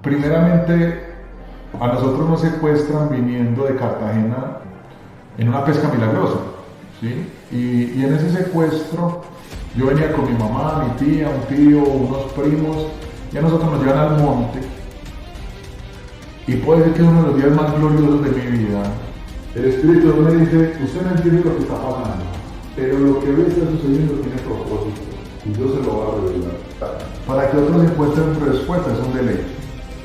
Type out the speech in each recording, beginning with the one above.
Primeramente, a nosotros nos secuestran viniendo de Cartagena en una pesca milagrosa, ¿sí? Y en ese secuestro yo venía con mi mamá, mi tía, un tío, unos primos, y a nosotros nos llevan al monte. Y puede ser que es uno de los días más gloriosos de mi vida. El Espíritu me dice, usted no entiende lo que está pasando, pero lo que hoy está sucediendo tiene propósito, y yo se lo voy a revelar. Para que otros encuentren respuesta, es un deleite.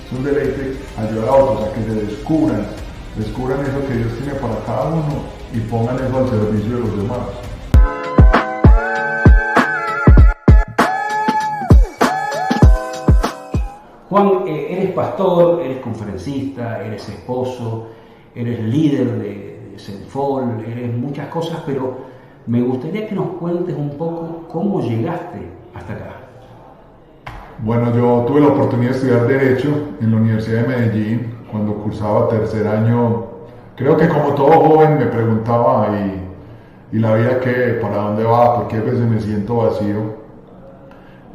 Es un deleite ayudar a otros a que se descubran eso que Dios tiene para cada uno y pongan eso al servicio de los demás. Juan, eres pastor, eres conferencista, eres esposo, eres líder de Senfol, eres muchas cosas, pero me gustaría que nos cuentes un poco cómo llegaste hasta acá. Bueno, yo tuve la oportunidad de estudiar Derecho en la Universidad de Medellín cuando cursaba tercer año. Creo que como todo joven me preguntaba, ¿y la vida qué? ¿Para dónde va? Porque a veces me siento vacío.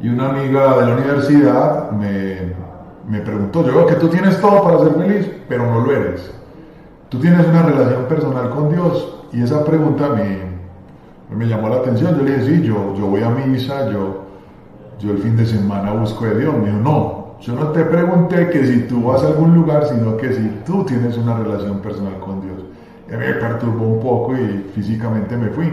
Y una amiga de la universidad me preguntó, yo veo que tú tienes todo para ser feliz, pero no lo eres. Tú tienes una relación personal con Dios. Y esa pregunta me llamó la atención. Yo le dije, sí, yo voy a misa, yo el fin de semana busco de Dios. Me dijo, no, yo no te pregunté que si tú vas a algún lugar, sino que si tú tienes una relación personal con Dios. Y me perturbó un poco y físicamente me fui.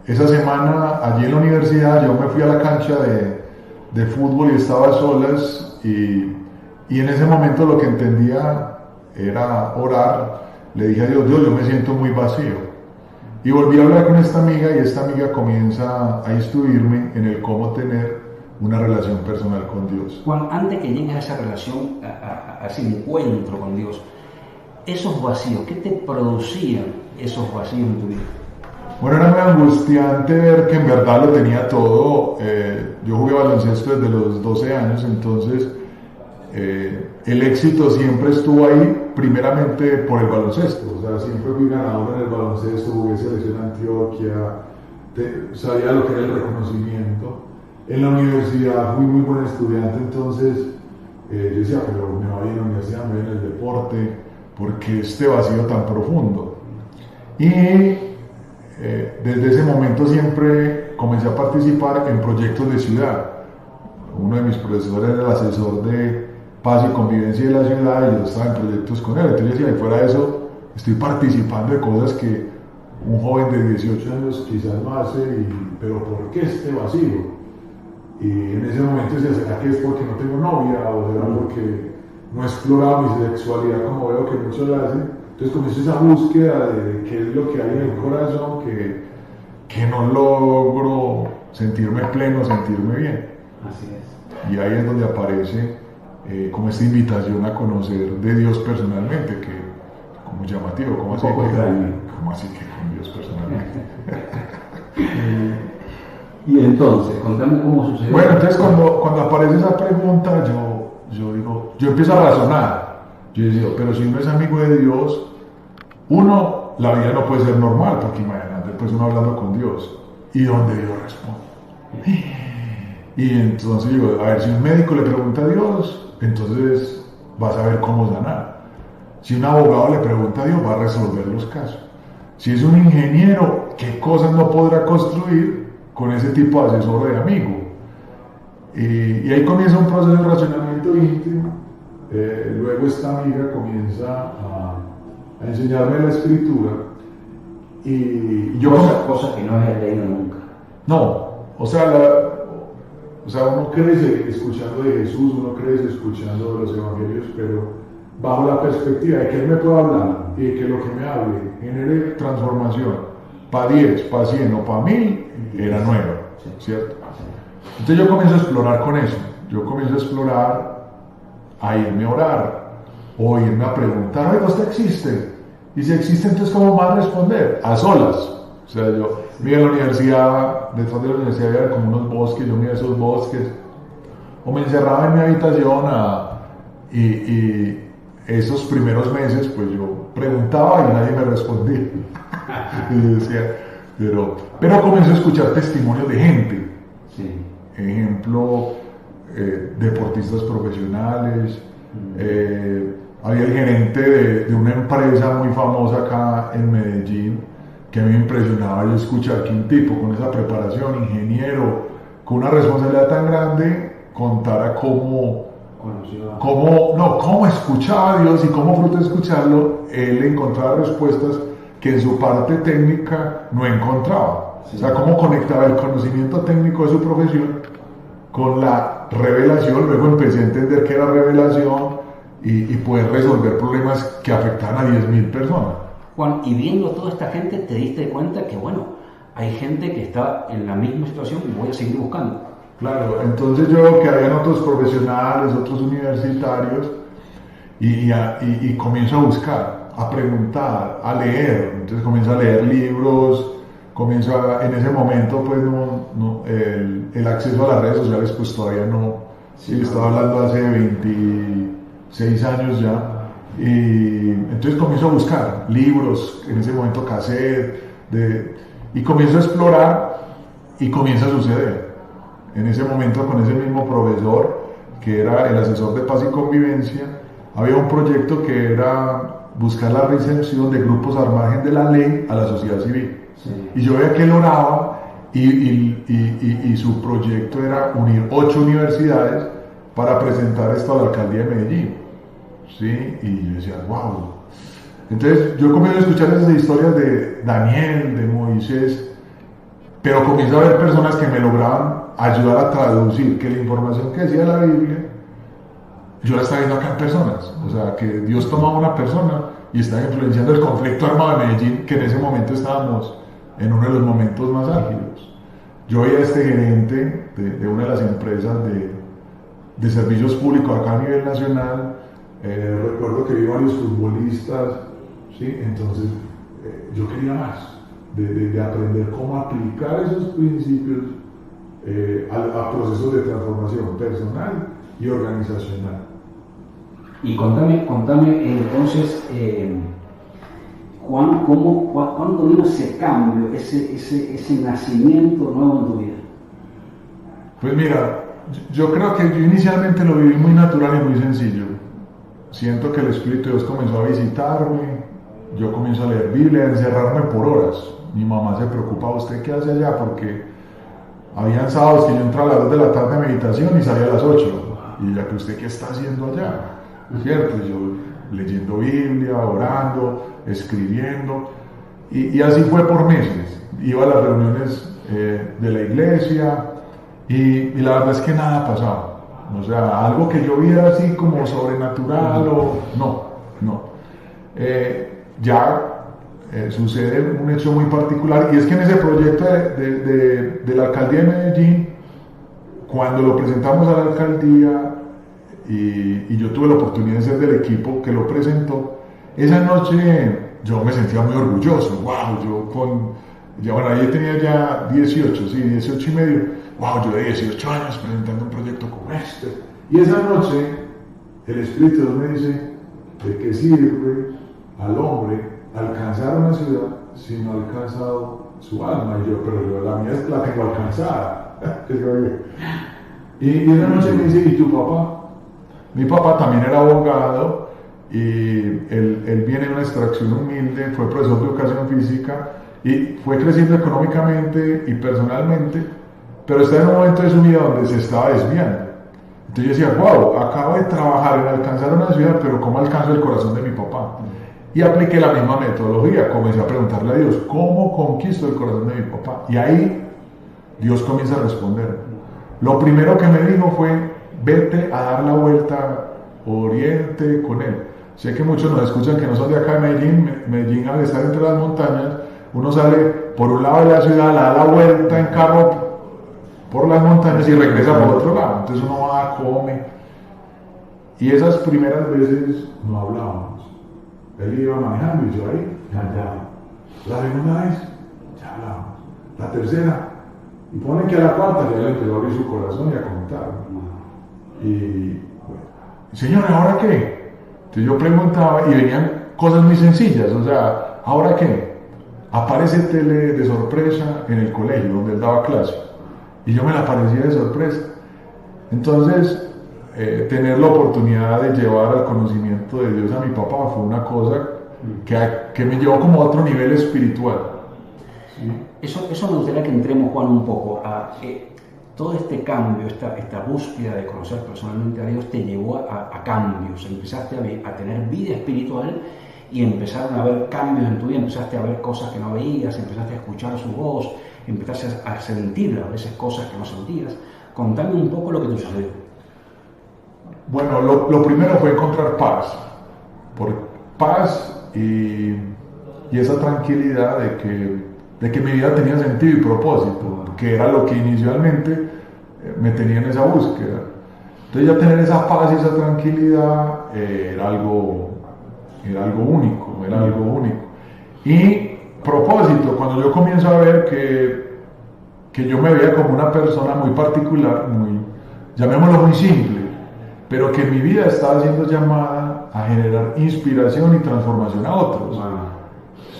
Esa semana allí en la universidad yo me fui a la cancha de fútbol y estaba a solas y en ese momento lo que entendía era orar. Le dije a Dios, yo me siento muy vacío. Y volví a hablar con esta amiga y esta amiga comienza a instruirme en el cómo tener una relación personal con Dios. Juan, antes que llegues a esa relación, a ese encuentro con Dios, esos vacíos, ¿qué te producían esos vacíos en tu vida? Bueno, era muy angustiante ver que en verdad lo tenía todo. Yo jugué baloncesto desde los 12 años, entonces el éxito siempre estuvo ahí, primeramente por el baloncesto. O sea, siempre fui ganador en el baloncesto, jugué selección Antioquia, sabía lo que era el reconocimiento. En la universidad fui muy buen estudiante, entonces yo decía, pero me va bien en la universidad, me va bien en el deporte, porque este vacío tan profundo. Y desde ese momento siempre comencé a participar en proyectos de ciudad. Uno de mis profesores era el asesor de paz y convivencia de la ciudad y yo estaba en proyectos con él. Entonces yo decía, y fuera de eso, estoy participando de cosas que un joven de 18 años quizás no hace, pero ¿por qué este vacío? Y en ese momento decía, ¿será que es porque no tengo novia? ¿O será porque no he explorado mi sexualidad como veo que muchos la hacen? Entonces comienzo esa búsqueda de qué es lo que hay en el corazón que no logro sentirme pleno, sentirme bien. Así es. Y ahí es donde aparece como esta invitación a conocer de Dios personalmente, que como llamativo, ¿cómo así que con Dios personalmente? Y entonces, contame cómo sucedió. Bueno, entonces cuando aparece esa pregunta, yo empiezo a razonar. Yo decía, pero si uno es amigo de Dios, la vida no puede ser normal, porque imagínate, pues uno hablando con Dios, ¿y dónde Dios responde? Y entonces digo, a ver, si un médico le pregunta a Dios, entonces vas a ver cómo sanar. Si un abogado le pregunta a Dios, va a resolver los casos. Si es un ingeniero, ¿qué cosas no podrá construir con ese tipo de asesor de amigo? Y ahí comienza un proceso de racionamiento íntimo. Luego esta amiga comienza a enseñarme la escritura y yo... Cosas que no había leído nunca. No, o sea, uno crece escuchando de Jesús, uno crece escuchando de los evangelios, pero bajo la perspectiva de que Él me pueda hablar y de que lo que me hable genere transformación para 10, para 100 o para 1000, era nueva, ¿cierto? Entonces yo comienzo a explorar con eso, a irme a orar o irme a preguntar, oiga, ¿usted existe? Y si existe, entonces ¿cómo va a responder? A solas. O sea, yo me iba a la universidad, detrás de la universidad había como unos bosques, yo me iba a esos bosques, o me encerraba en mi habitación y esos primeros meses, pues yo preguntaba y nadie me respondía. Y yo decía, pero comencé a escuchar testimonios de gente. Sí. Ejemplo, deportistas profesionales, había el gerente de una empresa muy famosa acá en Medellín, que a mí me impresionaba yo escuchar que un tipo con esa preparación, ingeniero, con una responsabilidad tan grande, contara cómo escuchaba a Dios y cómo fruto de escucharlo, él encontraba respuestas que en su parte técnica no encontraba. Sí. O sea, cómo conectaba el conocimiento técnico de su profesión con la revelación. Luego empecé a entender qué era revelación y poder resolver problemas que afectaban a 10.000 personas. Juan, y viendo toda esta gente, te diste cuenta que, bueno, hay gente que está en la misma situación y voy a seguir buscando. Claro, entonces yo veo que habían otros profesionales, otros universitarios, y comienzo a buscar, a preguntar, a leer. Entonces comienzo a leer libros, en ese momento pues el acceso a las redes sociales pues todavía no, sí, estaba hablando hace 26 años ya, y entonces comienzo a buscar libros, en ese momento cassette, y comienzo a explorar y comienza a suceder. En ese momento con ese mismo profesor, que era el asesor de paz y convivencia, había un proyecto que era buscar la recepción de grupos al margen de la ley a la sociedad civil. Sí. Y yo veía que él oraba y su proyecto era unir 8 universidades para presentar esto a la alcaldía de Medellín. ¿Sí? Y yo decía, wow. Entonces yo comienzo a escuchar esas historias de Daniel, de Moisés, pero comienzo a ver personas que me lograban ayudar a traducir que la información que decía la Biblia, yo la estaba viendo acá en personas. O sea, que Dios tomaba una persona y estaba influenciando el conflicto armado de Medellín, que en ese momento estábamos en uno de los momentos más álgidos. Yo veía a este gerente de una de las empresas de servicios públicos acá a nivel nacional. Recuerdo que vi varios futbolistas, ¿sí? Entonces yo quería más de aprender cómo aplicar esos principios a procesos de transformación personal y organizacional. Y contame entonces, Juan, ¿cuándo vino ese cambio, ese nacimiento nuevo en tu vida? Pues mira, yo creo que yo inicialmente lo viví muy natural y muy sencillo. Siento que el Espíritu de Dios comenzó a visitarme, yo comienzo a leer Biblia, a encerrarme por horas. Mi mamá se preocupaba, ¿usted qué hace allá? Porque habían sábados que yo entraba a las 2 de la tarde a meditación y salía a las 8. Y ella, ¿que usted qué está haciendo allá? ¿Cierto? Yo leyendo Biblia, orando, escribiendo. Y así fue por meses. Iba a las reuniones de la iglesia y la verdad es que nada pasaba. O sea, algo que yo viera así como sobrenatural o... No. Sucede un hecho muy particular, y es que en ese proyecto de la alcaldía de Medellín, cuando lo presentamos a la alcaldía y yo tuve la oportunidad de ser del equipo que lo presentó, esa noche yo me sentía muy orgulloso. Wow, ahí tenía ya 18 y medio. Wow, yo de 18 años presentando un proyecto como este. Y esa noche el Espíritu de Dios me dice, ¿de qué sirve al hombre alcanzar una ciudad si no ha alcanzado su alma? Y yo, pero la mía la tengo alcanzada. Y esa noche me dice, ¿y tu papá? Mi papá también era abogado y él viene de una extracción humilde, fue profesor de educación física y fue creciendo económicamente y personalmente, pero está en un momento de su vida donde se estaba desviando. Entonces yo decía, wow, acabo de trabajar en alcanzar una ciudad, pero ¿cómo alcanzo el corazón de mi papá? Y apliqué la misma metodología, comencé a preguntarle a Dios, ¿cómo conquisto el corazón de mi papá? Y ahí Dios comienza a responder. Lo primero que me dijo fue, vete a dar la vuelta Oriente con él. Sé que muchos nos escuchan que no son de acá de Medellín. Medellín, al estar entre las montañas, uno sale por un lado de la ciudad, da la vuelta en carro por las montañas y regresa por otro lado. Entonces uno va, come. Y esas primeras veces no hablábamos. Él iba manejando y yo ahí, ya. La segunda vez, ya hablábamos. La tercera, y pone que a la cuarta ya le empezó a abrir su corazón y a contar. Y bueno, Señor, ¿ahora qué? Entonces yo preguntaba y venían cosas muy sencillas. O sea, ¿ahora qué? Aparece tele de sorpresa en el colegio donde él daba clase. Y yo me la aparecía de sorpresa. Entonces, tener la oportunidad de llevar al conocimiento de Dios a mi papá fue una cosa que me llevó como a otro nivel espiritual. ¿Sí? Eso me gustaría que entremos, Juan, un poco a todo este cambio, esta búsqueda de conocer personalmente a Dios te llevó a cambios, empezaste a tener vida espiritual y empezaron a haber cambios en tu vida, empezaste a ver cosas que no veías, empezaste a escuchar su voz, empezaste a sentir a veces cosas que no sentías. Contame un poco lo que te sucedió. Bueno, lo primero fue encontrar paz, paz y esa tranquilidad de que mi vida tenía sentido y propósito, que era lo que inicialmente me tenía en esa búsqueda. Entonces ya tener esa paz y esa tranquilidad era algo único, era algo único. Y propósito, cuando yo comienzo a ver que yo me veía como una persona muy particular, llamémoslo muy simple, pero que mi vida estaba siendo llamada a generar inspiración y transformación a otros.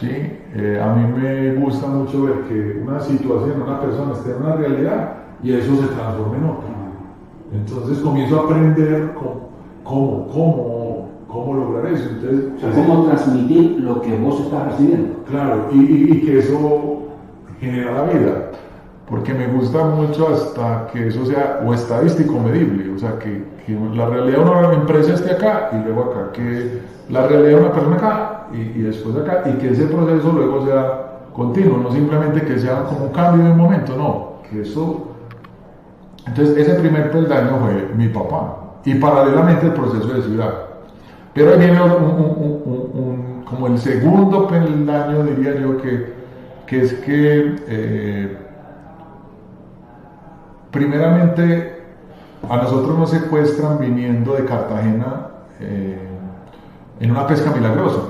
¿Sí? A mí me gusta mucho ver que una situación, una persona esté en una realidad y eso se transforma en otra. Entonces comienzo a aprender cómo lograr eso. Entonces, cómo transmitir lo que vos estás recibiendo. Claro, y que eso genera la vida. Porque me gusta mucho hasta que eso sea o estadístico medible, o sea, que la realidad de una empresa esté acá y luego acá, que la realidad de una persona acá y después acá, y que ese proceso luego sea continuo, no simplemente que sea como un cambio de un momento, no, que eso... Entonces ese primer peldaño fue mi papá, y paralelamente el proceso de ciudad. Pero ahí viene como el segundo peldaño, diría yo, que es que... primeramente, a nosotros nos secuestran viniendo de Cartagena en una pesca milagrosa,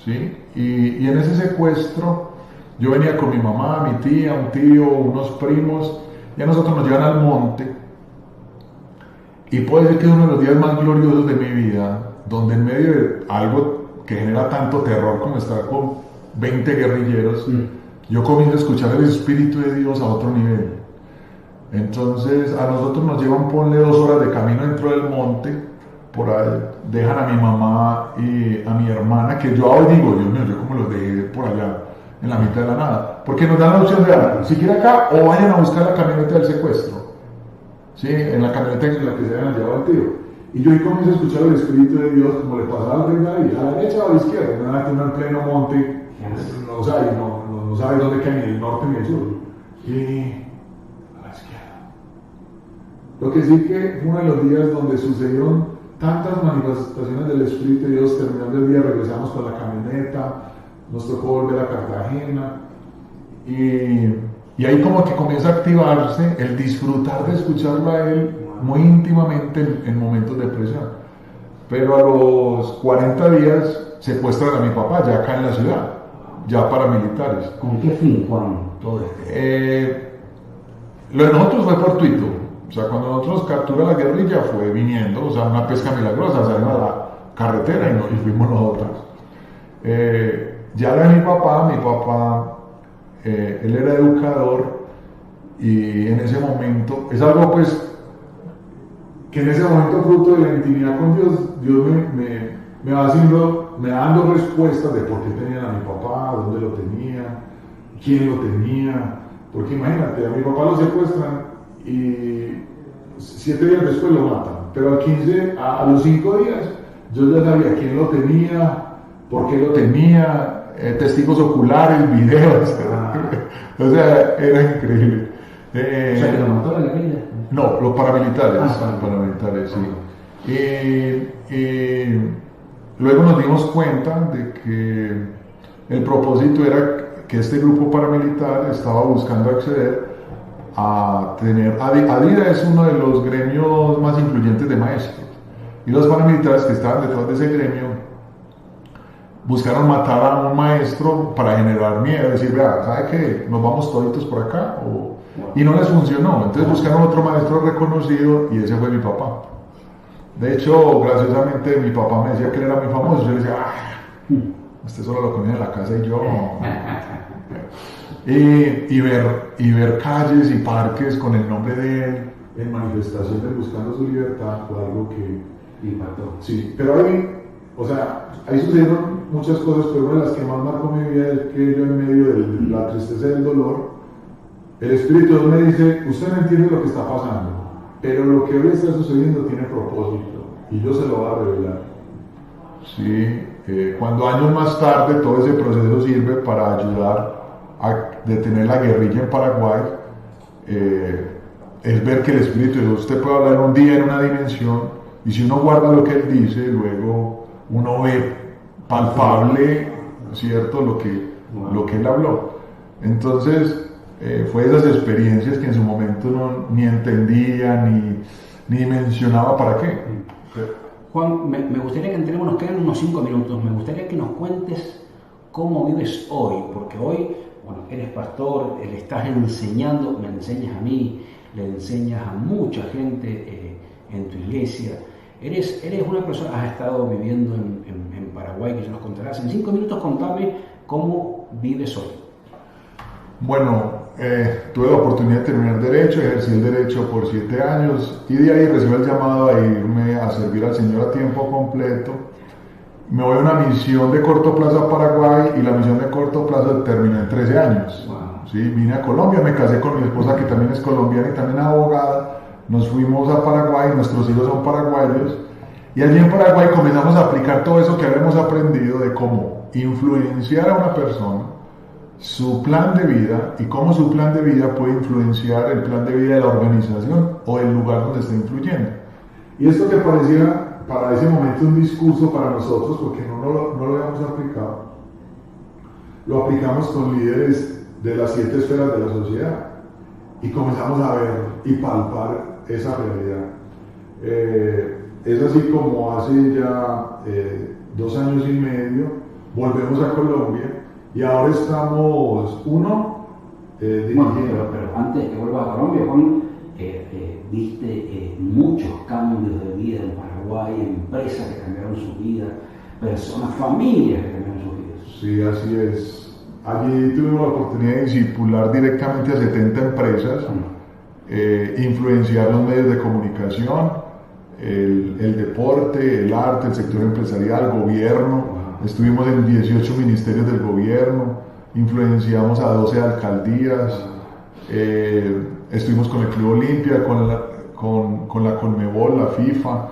¿sí? Y en ese secuestro yo venía con mi mamá, mi tía, un tío, unos primos, y a nosotros nos llevan al monte. Y puede ser que es uno de los días más gloriosos de mi vida, donde en medio de algo que genera tanto terror como estar con 20 guerrilleros, yo comienzo a escuchar el Espíritu de Dios a otro nivel. Entonces a nosotros nos llevan, ponle 2 horas de camino dentro del monte, por ahí, dejan a mi mamá y a mi hermana, que yo hoy digo, Dios mío, yo como los dejé por allá en la mitad de la nada, porque nos dan la opción de si quieren acá o vayan a buscar la camioneta del secuestro, ¿sí? En la camioneta en la que se habían llevado al tío. Y yo ahí comienzo a escuchar el Espíritu de Dios como le pasaba al rey David, a la derecha o a la izquierda, uno en pleno monte, no sabe dónde queda ni el norte ni el sur. Y lo que sí que fue uno de los días donde sucedieron tantas manifestaciones del Espíritu de Dios. Terminando el día regresamos con la camioneta, nos tocó volver a Cartagena y ahí como que comienza a activarse el disfrutar de escucharlo a él muy íntimamente en momentos de presión. Pero a los 40 días secuestran a mi papá ya acá en la ciudad, ya paramilitares. ¿Con qué fin, Juan, todo esto? Lo de nosotros fue fortuito. O sea, cuando nosotros captura la guerrilla fue viniendo, o sea, una pesca milagrosa, salimos a la carretera y fuimos nosotros. Ya de mi papá, él era educador y en ese momento, es algo pues, que en ese momento fruto de la intimidad con Dios me va dando respuestas de por qué tenían a mi papá, dónde lo tenía, quién lo tenía, porque imagínate, a mi papá lo secuestran y 7 días después lo matan, pero a los 5 días yo ya sabía quién lo tenía, por qué lo tenía, testigos oculares, videos, o sea, era increíble. O sea, que lo mató la guerrilla. No, los paramilitares, paramilitares, sí. Y luego nos dimos cuenta de que el propósito era que este grupo paramilitar estaba buscando acceder a tener, Adira es uno de los gremios más influyentes de maestros, y los paramilitares que estaban detrás de ese gremio buscaron matar a un maestro para generar miedo, decir, vea, ¿sabe qué? Nos vamos toditos por acá, y no les funcionó. Entonces buscaron otro maestro reconocido y ese fue mi papá. De hecho, graciosamente mi papá me decía que él era muy famoso, yo le decía, usted solo lo conocía en la casa y yo... y ver calles y parques con el nombre de él, en manifestaciones buscando su libertad, fue algo que impactó. Sí, pero ahí sucedieron muchas cosas, pero una de las que más marcó mi vida es que yo, en medio de la tristeza y del dolor, el Espíritu de Dios me dice: usted no entiende lo que está pasando, pero lo que hoy está sucediendo tiene propósito y yo se lo voy a revelar. Sí, cuando años más tarde todo ese proceso sirve para ayudar a detener la guerrilla en Paraguay, es ver que el Espíritu de Dios, usted puede hablar un día en una dimensión, y si uno guarda lo que él dice, luego uno ve palpable, ¿cierto?, lo que él habló. Entonces, fue esas experiencias que en su momento ni entendía, ni mencionaba para qué. Juan, me gustaría que entremos, nos quedan unos 5 minutos, me gustaría que nos cuentes cómo vives hoy, porque hoy, bueno, eres pastor, le estás enseñando, me enseñas a mí, le enseñas a mucha gente en tu iglesia. Eres una persona, has estado viviendo en Paraguay, que ya nos contarás. En 5 minutos contame cómo vives hoy. Bueno, tuve la oportunidad de terminar Derecho, ejercí el Derecho por 7 años y de ahí recibí el llamado a irme a servir al Señor a tiempo completo. Me voy a una misión de corto plazo a Paraguay y la misión de corto plazo terminó en 13 años. Wow. Sí, vine a Colombia, me casé con mi esposa, que también es colombiana y también abogada. Nos fuimos a Paraguay, nuestros hijos son paraguayos, y allí en Paraguay comenzamos a aplicar todo eso que habíamos aprendido de cómo influenciar a una persona, su plan de vida, y cómo su plan de vida puede influenciar el plan de vida de la organización o el lugar donde está influyendo. Y esto que parecía para ese momento un discurso para nosotros, porque no lo habíamos aplicado, lo aplicamos con líderes de las 7 esferas de la sociedad y comenzamos a ver y palpar esa realidad. Es así como hace ya 2 años y medio volvemos a Colombia y ahora estamos dirigiendo. Pero antes de que vuelvas a Colombia, Juan, viste muchos cambios de vida en Paraguay, empresas que cambiaron su vida, personas, familias que cambiaron sus vidas. Sí, así es. Allí tuvimos la oportunidad de discipular directamente a 70 empresas, influenciar los medios de comunicación, el deporte, el arte, el sector empresarial, gobierno. Estuvimos en 18 ministerios del gobierno, influenciamos a 12 alcaldías, estuvimos con el Club Olimpia, con la Conmebol, la FIFA.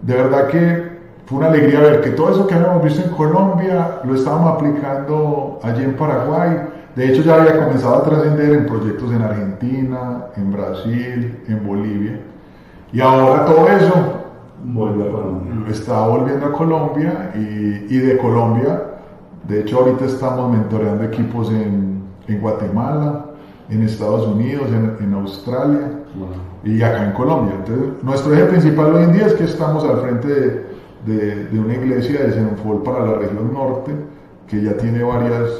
De verdad que fue una alegría ver que todo eso que habíamos visto en Colombia lo estábamos aplicando allí en Paraguay. De hecho, ya había comenzado a trascender en proyectos en Argentina, en Brasil, en Bolivia. Y ahora todo eso está volviendo a Colombia, y de Colombia, de hecho, ahorita estamos mentoreando equipos en Guatemala, en Estados Unidos, en Australia, y acá en Colombia. Entonces, nuestro eje principal hoy en día es que estamos al frente de una iglesia de Senfol para la región norte, que ya tiene varias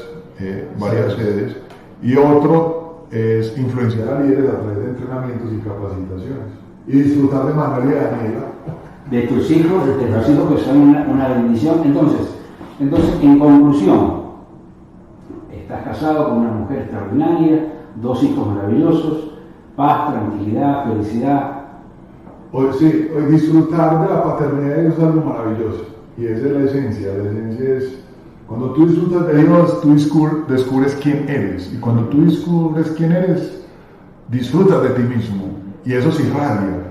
sedes, y otro es influenciar a líderes a través de entrenamientos y capacitaciones, y disfrutar de Manuel y de Daniela. De tus hijos que son una bendición. Entonces, en conclusión, estás casado con una mujer extraordinaria, 2 hijos maravillosos, paz, tranquilidad, felicidad. Hoy disfrutar de la paternidad es algo maravilloso, y esa es la esencia. La esencia es, cuando tú disfrutas de Dios, tú descubres quién eres, y cuando tú descubres quién eres, disfrutas de ti mismo, y eso se irradia,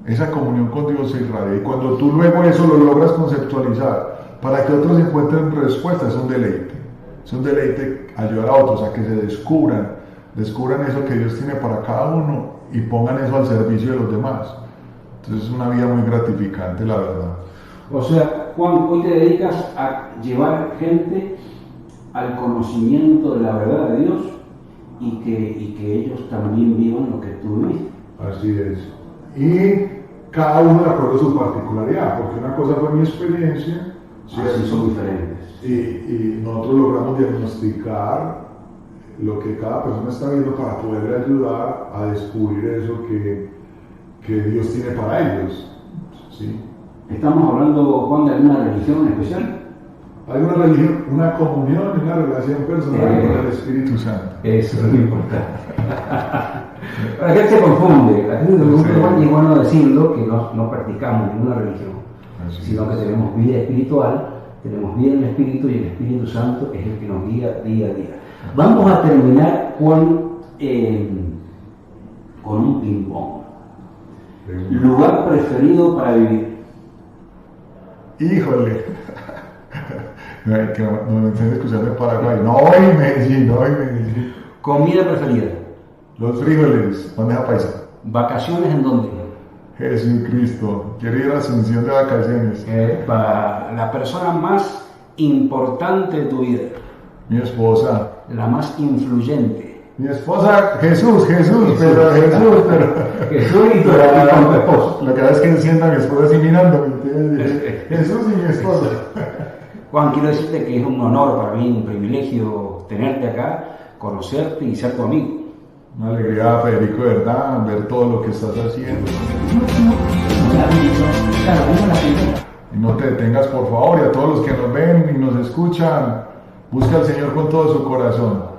esa comunión con Dios se irradia, y cuando tú luego eso lo logras conceptualizar para que otros encuentren respuestas, es un deleite ayudar a otros a que se descubran eso que Dios tiene para cada uno y pongan eso al servicio de los demás. Entonces es una vida muy gratificante, la verdad. O sea, Juan, hoy te dedicas a llevar gente al conocimiento de la verdad de Dios y que ellos también vivan lo que tú viviste. Así es. Y cada uno de acuerdo a su particularidad, porque una cosa fue mi experiencia, así son diferentes. Y nosotros logramos diagnosticar lo que cada persona está viendo para poder ayudar a descubrir eso que Dios tiene para ellos. ¿Sí? ¿Estamos hablando, Juan, de alguna religión especial? Hay una religión, una comunión y una relación personal con el Espíritu Santo. Eso es muy importante. La gente se confunde, la gente se confunde, y es bueno decirlo que no practicamos ninguna religión, sino que tenemos vida espiritual, tenemos vida en el Espíritu y el Espíritu Santo es el que nos guía día a día. Vamos a terminar con un ping-pong. Lugar preferido para vivir. Híjole. Que no me enseñen a escucharme en Paraguay. No, en Medellín, no, en Medellín. Comida preferida. Los frijoles, bandeja paisa. ¿Vacaciones en dónde? Jesucristo, quiero ir a Asunción de vacaciones. Para la persona más importante de tu vida. Mi esposa. La más influyente. Mi esposa, Jesús, pero Jesús y tu esposo. Lo que hace es que encienda a mi esposa así mirándome. Jesús y mi esposa. Juan, quiero decirte que es un honor para mí, un privilegio tenerte acá, conocerte y ser tu amigo. Una alegría, Federico, de verdad, ver todo lo que estás haciendo. Y no te detengas, por favor, y a todos los que nos ven y nos escuchan, busca al Señor con todo su corazón.